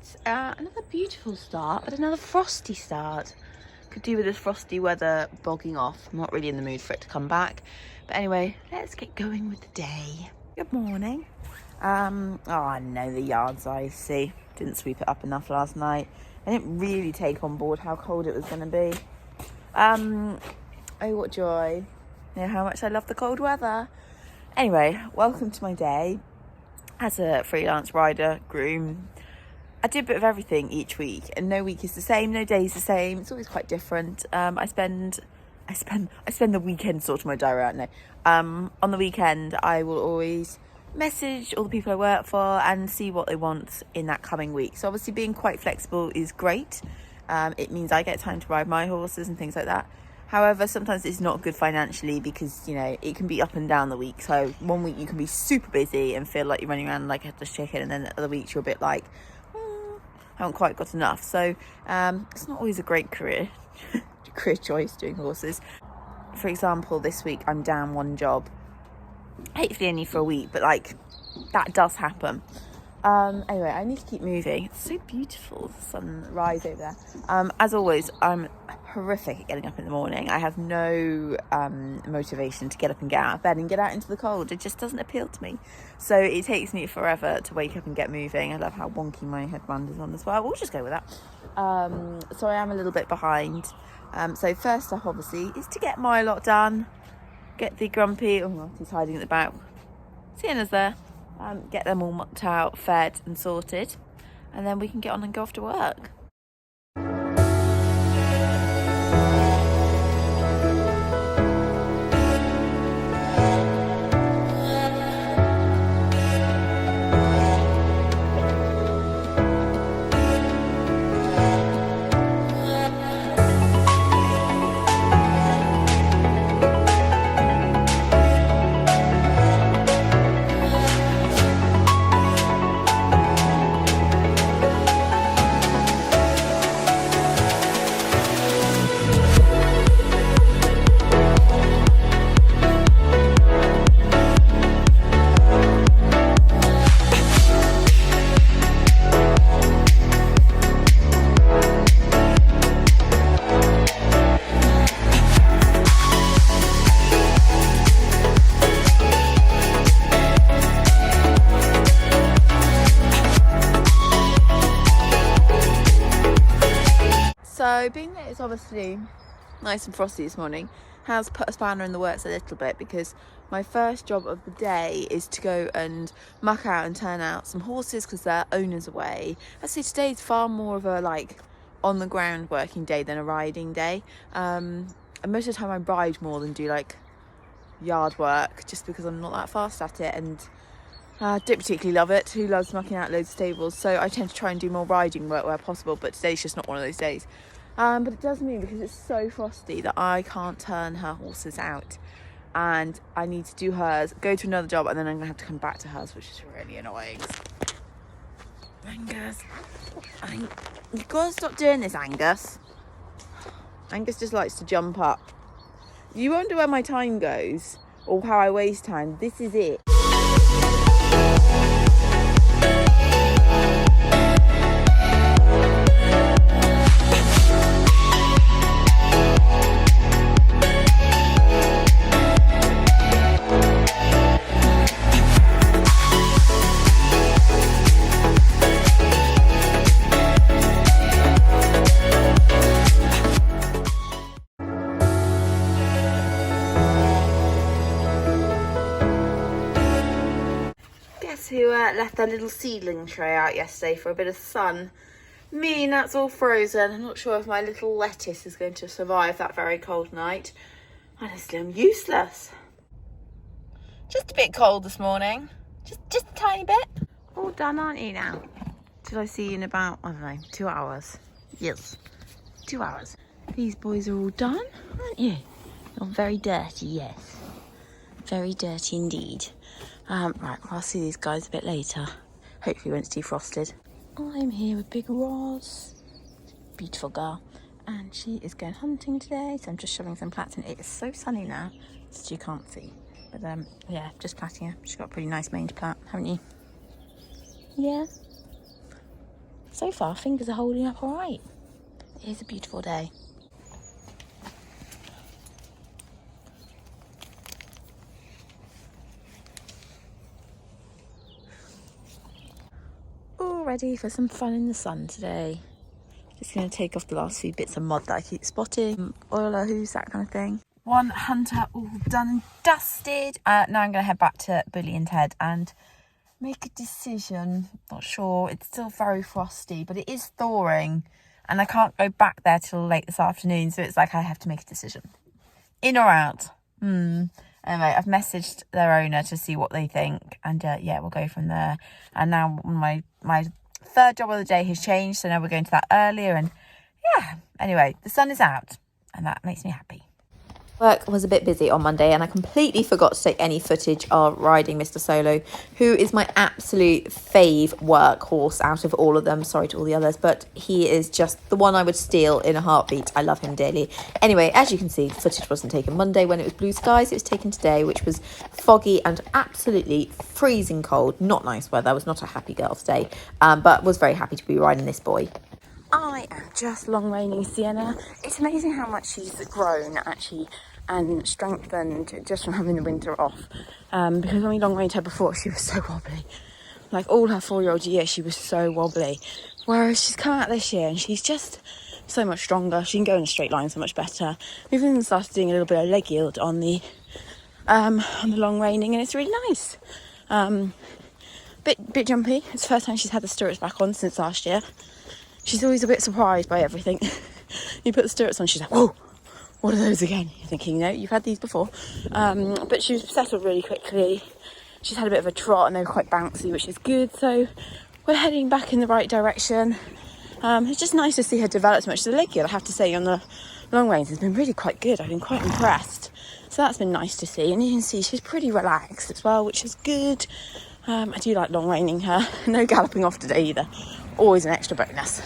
It's another beautiful start, but another frosty start. Could do with this frosty weather bogging off. I'm not really in the mood for it to come back. But anyway, let's get going with the day. Good morning. Oh, I know the yard's icy. Didn't sweep it up enough last night. I didn't really take on board how cold it was going to be. Oh, what joy. You know how much I love the cold weather. Anyway, welcome to my day. As a freelance rider, groom, I do a bit of everything each week, and no week is the same, no day is the same. It's always quite different. I spend the weekend sorting my diary out now. On the weekend, I will always message all the people I work for and see what they want in that coming week. So obviously being quite flexible is great. It means I get time to ride my horses and things like that. However, sometimes it's not good financially because, you know, it can be up and down the week. So one week you can be super busy and feel like you're running around like a headless chicken, and then the other weeks you're a bit like, haven't quite got enough. So it's not always a great career choice doing horses. For example, this week I'm down one job, hopefully only for a week, but like that does happen. Anyway, I need to keep moving. It's so beautiful, the sunrise over there. As always, I'm horrific at getting up in the morning. I have no motivation to get up and get out of bed and get out into the cold. It just doesn't appeal to me. So it takes me forever to wake up and get moving. I love how wonky my headband is on as well. We'll just go with that. So I am a little bit behind. So first up, obviously, is to get my lot done. Get the grumpy, he's hiding at the back. Sienna's there. Get them all mucked out, fed and sorted. And then we can get on and go off to work. So being that it's obviously nice and frosty this morning has put a spanner in the works a little bit, because my first job of the day is to go and muck out and turn out some horses because their owner's away. I say today's far more of a like on the ground working day than a riding day. And most of the time I ride more than do like yard work, just because I'm not that fast at it and don't particularly love it. Who loves mucking out loads of stables? So I tend to try and do more riding work where possible, but today's just not one of those days. But it does mean, because it's so frosty, that I can't turn her horses out, and I need to do hers, go to another job, and then I'm gonna have to come back to hers, which is really annoying. Angus, you've got to stop doing this, Angus. Angus just likes to jump up. You wonder where my time goes or how I waste time. This is it. Who left their little seedling tray out yesterday for a bit of sun. Me, and that's all frozen. I'm not sure if my little lettuce is going to survive that very cold night. Honestly, I'm useless. Just a bit cold this morning. Just a tiny bit. All done, aren't you now? Till I see you in about, I don't know, 2 hours. Yes, 2 hours. These boys are all done, aren't you? You're very dirty, yes. Very dirty indeed. Right, I'll see these guys a bit later. Hopefully when it's defrosted. I'm here with Big Roz. Beautiful girl. And she is going hunting today, so I'm just shoving some plats in. It is so sunny now, so you can't see. But yeah, just plaiting her. She's got a pretty nice mange plait, haven't you? Yeah. so far fingers are holding up all right. It is a beautiful day. All ready for some fun in the sun today. Just going to take off the last few bits of mud that I keep spotting. Oil a hose, that kind of thing. One hunter all done and dusted. Now I'm going to head back to Billy and Ted and make a decision. Not sure. It's still very frosty, but it is thawing. And I can't go back there till late this afternoon. So it's like I have to make a decision. In or out? Anyway, I've messaged their owner to see what they think. And yeah, we'll go from there. And now my third job of the day has changed. So now we're going to that earlier. And yeah, anyway, the sun is out. And that makes me happy. Work was a bit busy on Monday and I completely forgot to take any footage of riding Mr. Solo, who is my absolute fave workhorse out of all of them. Sorry to all the others, but he is just the one I would steal in a heartbeat. I love him dearly. Anyway, as you can see, the footage wasn't taken Monday when it was blue skies. It was taken today, which was foggy and absolutely freezing cold. Not nice weather. I was not a happy girl today, but was very happy to be riding this boy. I am just long reining Sienna. It's amazing how much she's grown actually and strengthened just from having the winter off. Because when we long reined her before, she was so wobbly. Like all her 4-year-old year, she was so wobbly. Whereas she's come out this year and she's just so much stronger. She can go in a straight line so much better. We've even started doing a little bit of leg yield on the long reining, and it's really nice. Bit jumpy. It's the first time she's had the stirrups back on since last year. She's always a bit surprised by everything. You put the stirrups on, she's like, whoa, what are those again? You're thinking, no, you've had these before. But she's settled really quickly. She's had a bit of a trot and they're quite bouncy, which is good. So we're heading back in the right direction. It's just nice to see her develop so much. The leg yield, I have to say, on the long reins has been really quite good. I've been quite impressed. So that's been nice to see. And you can see she's pretty relaxed as well, which is good. I do like long reining her. No galloping off today either. Always an extra bonus.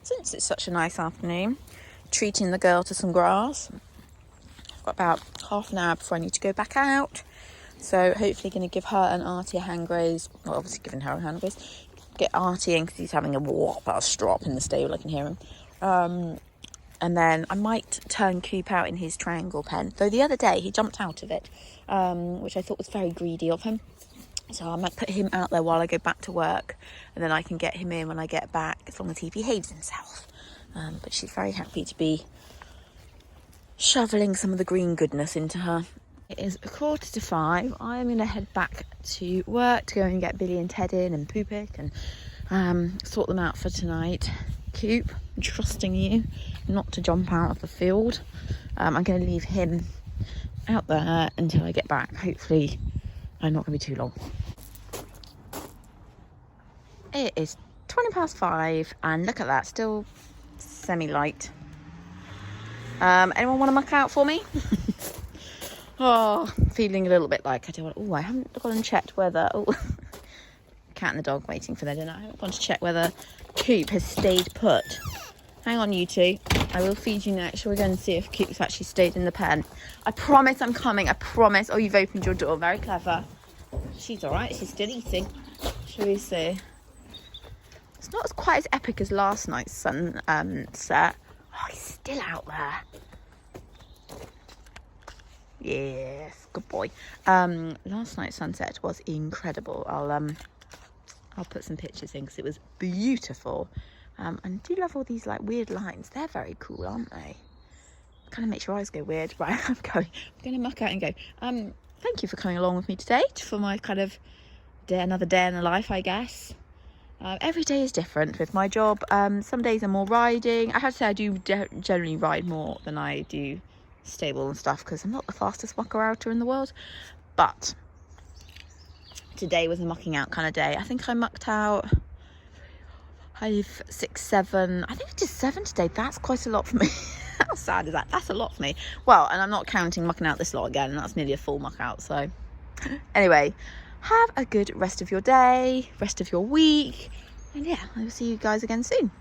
Since it's such a nice afternoon, treating the girl to some grass. I've got about half an hour before I need to go back out, so hopefully going to give her and Artie a hand graze. Well, obviously giving her a hand graze. Get Artie in because he's having a strop in the stable. I can hear him. And then I might turn Coop out in his triangle pen, though the other day he jumped out of it, which I thought was very greedy of him. So I might put him out there while I go back to work, and then I can get him in when I get back, as long as he behaves himself. But she's very happy to be shoveling some of the green goodness into her. It is 4:45. I am going to head back to work to go and get Billy and Ted in and Poopik and sort them out for tonight. Coop, I'm trusting you not to jump out of the field. I'm going to leave him out there until I get back. Hopefully I'm not going to be too long. It is 5:20 and look at that, still semi-light. Anyone want to muck out for me? Oh, feeling a little bit like I haven't gone and checked whether cat and the dog waiting for their dinner. I haven't gone to check whether Coop has stayed put. Hang on, you two, I will feed you next. Shall we go and see if Coop's actually stayed in the pen? I promise I'm coming, I promise. Oh, you've opened your door, very clever. She's all right, she's still eating. Shall we see? It's not quite as epic as last night's sunset. Oh, he's still out there. Yes, good boy. Last night's sunset was incredible. I'll put some pictures in because it was beautiful. And I do love all these like weird lines. They're very cool, aren't they? kind of makes your eyes go weird. Right, I'm going to muck out and go. Thank you for coming along with me today for my kind of another day in the life, I guess. Every day is different with my job. Some days are more riding. I have to say I do generally ride more than I do stable and stuff, because I'm not the fastest mucker outer in the world. But today was a mucking out kind of day. I think I mucked out 5, 6, 7. I think I did 7 today. That's quite a lot for me. How sad is that? That's a lot for me. Well, and I'm not counting mucking out this lot again. That's nearly a full muck out. So anyway, have a good rest of your day, rest of your week, and yeah, I will see you guys again soon.